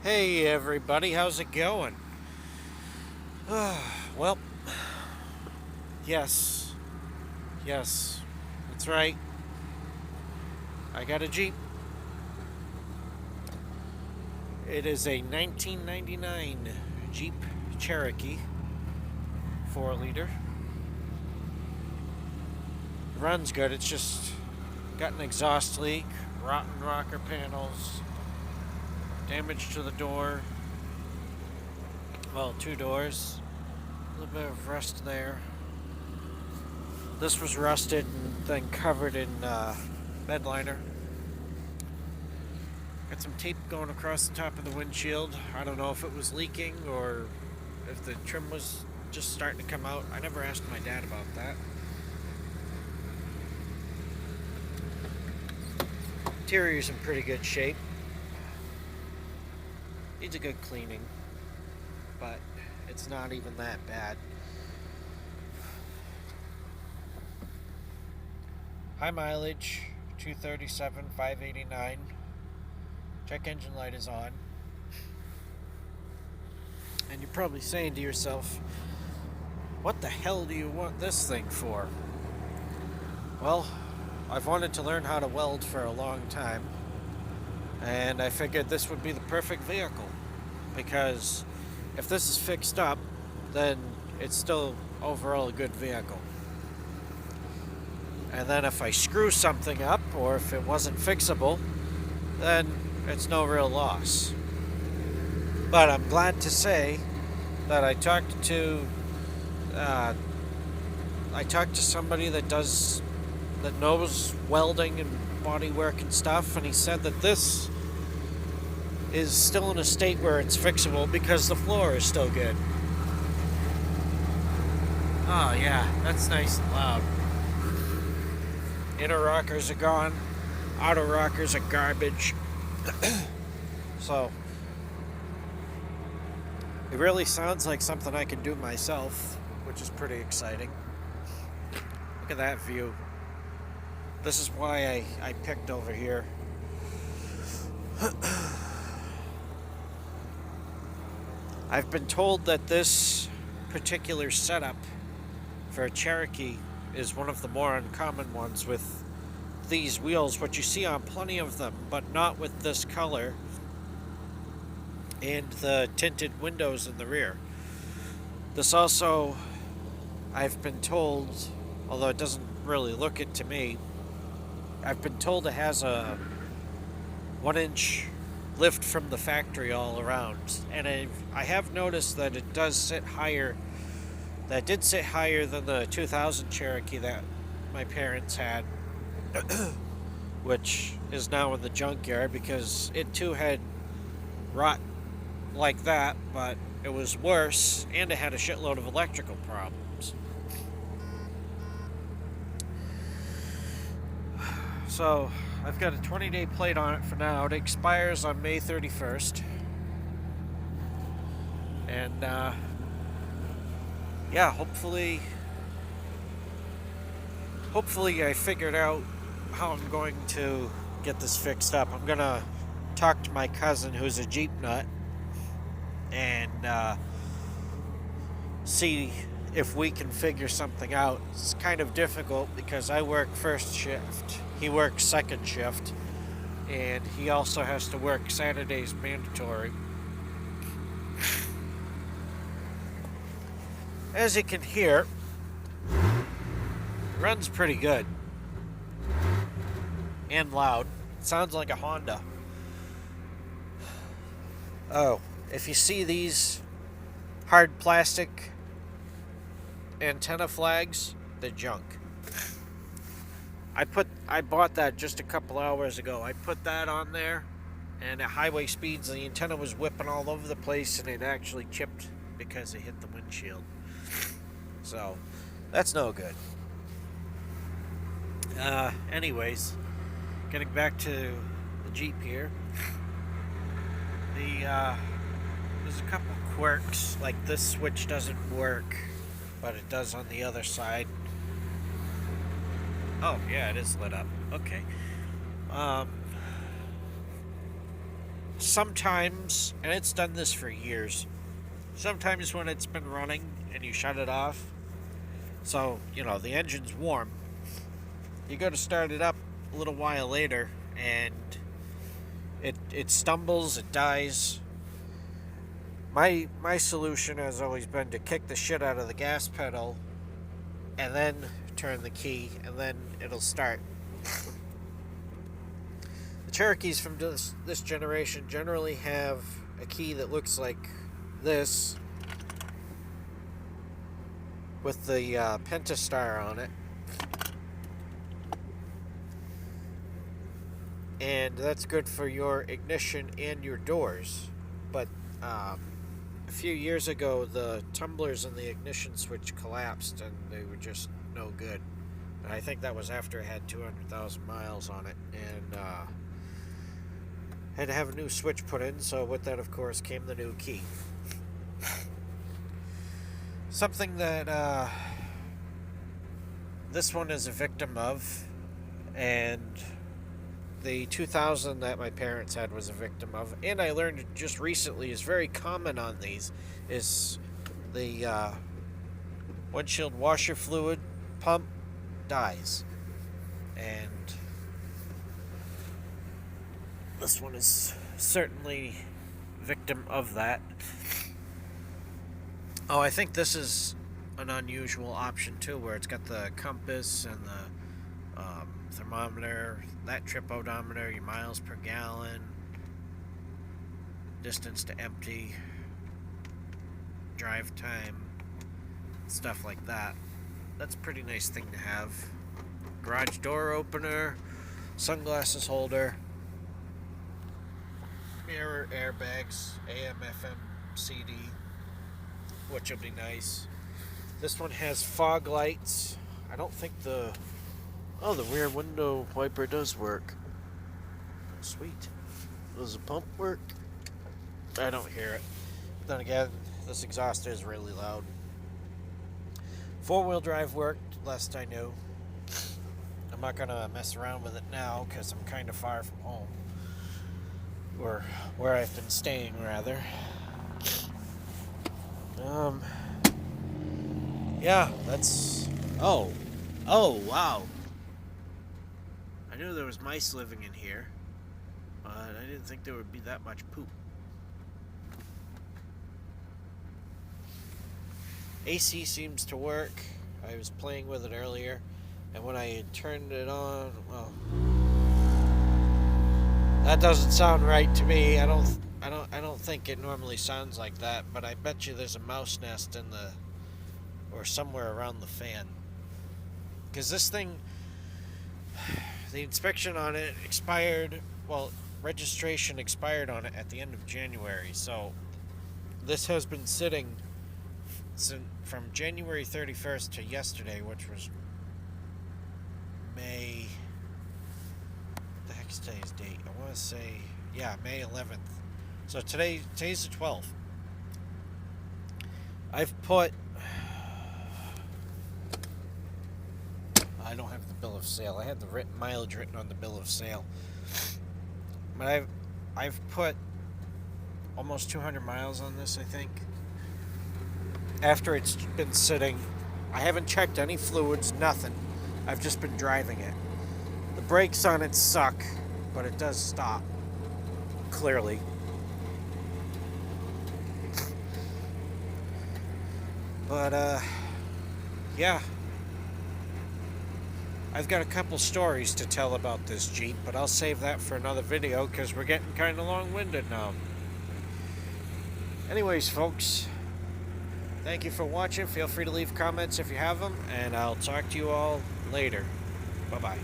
Hey everybody, how's it going? Well, yes, yes, that's right. I got a Jeep. It is a 1999 Jeep Cherokee 4 liter. It runs good, it's just got an exhaust leak, rotten rocker panels, damage to the door. Well, two doors, a little bit of rust there. This was rusted and then covered in bed liner. Got some tape going across the top of the windshield. I don't know if it was leaking or if the trim was just starting to come out. I never asked my dad about that. Interior's in pretty good shape. Needs a good cleaning, but it's not even that bad. High mileage, 237, 589. Check engine light is on. And you're probably saying to yourself, what the hell do you want this thing for? Well, I've wanted to learn how to weld for a long time, and I figured this would be the perfect vehicle, because if this is fixed up, then it's still overall a good vehicle. And then if I screw something up, or if it wasn't fixable, then it's no real loss. But I'm glad to say that I talked to somebody that knows welding and body work and stuff, and he said that this is still in a state where it's fixable because the floor is still good. Oh yeah, that's nice and loud. Inner rockers are gone. Outer rockers are garbage. So it really sounds like something I can do myself, which is pretty exciting. Look at that view. This is why I picked over here. I've been told that this particular setup for a Cherokee is one of the more uncommon ones with these wheels, which you see on plenty of them, but not with this color and the tinted windows in the rear. This also, I've been told, although it doesn't really look it to me, I've been told it has a 1-inch lift from the factory all around, and I have noticed that it does sit higher. That did sit higher than the 2000 Cherokee that my parents had, which is now in the junkyard because it too had rot like that, but it was worse and it had a shitload of electrical problems. So I've got a 20-day plate on it for now. It expires on May 31st. And yeah, hopefully I figured out how I'm going to get this fixed up. I'm gonna talk to my cousin who's a Jeep nut and see if we can figure something out. It's kind of difficult because I work first shift, he works second shift, and he also has to work Saturdays mandatory. As you can hear, it runs pretty good and loud. It sounds like a Honda. Oh, if you see these hard plastic antenna flags, they're junk. I bought that just a couple hours ago. I put that on there, and at highway speeds the antenna was whipping all over the place, and it actually chipped because it hit the windshield. So that's no good. Anyways, getting back to the Jeep here. There's a couple quirks, like this switch doesn't work, but it does on the other side. Oh, yeah, it is lit up. Okay. sometimes, and it's done this for years, sometimes when it's been running and you shut it off, so, the engine's warm, you go to start it up a little while later and it stumbles, it dies. My solution has always been to kick the shit out of the gas pedal and then turn the key, and then it'll start. The Cherokees from this generation generally have a key that looks like this with the Pentastar on it. And that's good for your ignition and your doors. But a few years ago, the tumblers in the ignition switch collapsed and they were just no good. And I think that was after it had 200,000 miles on it. And had to have a new switch put in, so with that, of course, came the new key. Something that this one is a victim of, and the 2000 that my parents had was a victim of, and I learned just recently is very common on these, is the windshield washer fluid pump dies. And this one is certainly victim of that. Oh, I think this is an unusual option too, where it's got the compass and the thermometer, that trip odometer, your miles per gallon, distance to empty, drive time, stuff like that. That's a pretty nice thing to have. Garage door opener, sunglasses holder, mirror airbags, AM, FM, CD, which will be nice. This one has fog lights. I don't think the rear window wiper does work. Sweet. Does the pump work? I don't hear it. Then again, this exhaust is really loud. Four-wheel drive worked, last I knew. I'm not gonna mess around with it now because I'm kind of far from home. Or where I've been staying, rather. Yeah, that's... Oh, wow. I knew there was mice living in here, but I didn't think there would be that much poop. AC seems to work. I was playing with it earlier, and when I turned it on, well, that doesn't sound right to me. I don't think it normally sounds like that, but I bet you there's a mouse nest in the, or somewhere around the fan. Because this thing, the inspection on it expired, well, registration expired on it at the end of January, so this has been sitting from January 31st to yesterday, which was May, what the heck's today's date? I want to say, yeah, May 11th. So today's the 12th. I've put, I don't have the bill of sale. I had the mileage written on the bill of sale. But I've put almost 200 miles on this, I think. After it's been sitting, I haven't checked any fluids, nothing. I've just been driving it. The brakes on it suck, but it does stop, clearly. But, yeah. I've got a couple stories to tell about this Jeep, but I'll save that for another video because we're getting kind of long-winded now. Anyways, folks, thank you for watching. Feel free to leave comments if you have them, and I'll talk to you all later. Bye-bye.